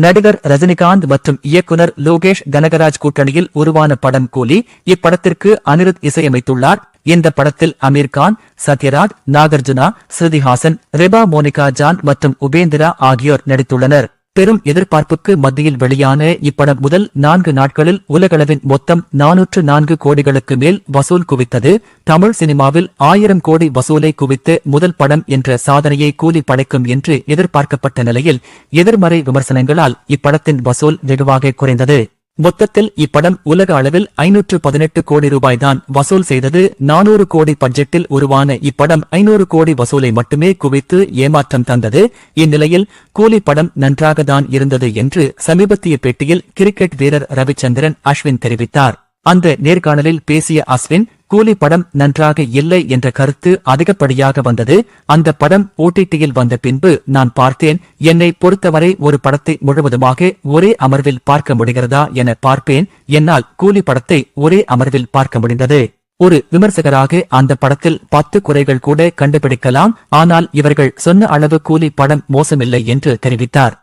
நடிகர் ரஜினிகாந்த் மற்றும் இயக்குனர் லோகேஷ் கனகராஜ் கூட்டணியில் உருவான படம் கூலி. இப்படத்திற்கு அனிருத் இசையமைத்துள்ளார். இந்த படத்தில் அமீர்கான், சத்யராஜ், நாகார்ஜுனா, ஸ்ருதிஹாசன், ரெபா மோனிகா ஜான் மற்றும் உபேந்திரா ஆகியோர் நடித்துள்ளனர். பெரும் எதிர்பார்ப்புக்கு மத்தியில் வெளியான இப்படம் முதல் 4 நாட்களில் உலகளவின் மொத்தம் 404 கோடிகளுக்கு மேல் வசூல் குவித்தது. தமிழ் சினிமாவில் 1000 கோடி வசூலை குவித்த முதல் படம் என்ற சாதனையை கூலி படைக்கும் என்று எதிர்பார்க்கப்பட்ட நிலையில் எதிர்மறை விமர்சனங்களால் இப்படத்தின் வசூல் வெகுவாக குறைந்தது. மொத்தத்தில் இப்படம் உலக அளவில் 518 கோடி ரூபாய் தான் வசூல் செய்தது. 400 கோடி பட்ஜெட்டில் உருவான இப்படம் 500 கோடி வசூலை மட்டுமே குவித்து ஏமாற்றம் தந்தது. இந்நிலையில் கூலி படம் நன்றாக தான் இருந்தது என்று சமீபத்திய பேட்டியில் கிரிக்கெட் வீரர் ரவிச்சந்திரன் அஸ்வின் தெரிவித்தார். அந்த நேர்காணலில் பேசிய அஸ்வின், கூலி படம் நன்றாக இல்லை என்ற கருத்து அதிகப்படியாக வந்தது. அந்த படம் OTTயில் வந்த பின்பு நான் பார்த்தேன். என்னை பொறுத்தவரை ஒரு படத்தை முழுவதுமாக ஒரே அமர்வில் பார்க்க முடிகிறதா என பார்ப்பேன். என்னால் கூலி படத்தை ஒரே அமர்வில் பார்க்க முடிந்தது. ஒரு விமர்சகராக அந்த படத்தில் 10 குறைகள் கூட கண்டுபிடிக்கலாம். ஆனால் இவர்கள் சொன்ன அளவு கூலி படம் மோசமில்லை என்று தெரிவித்தார்.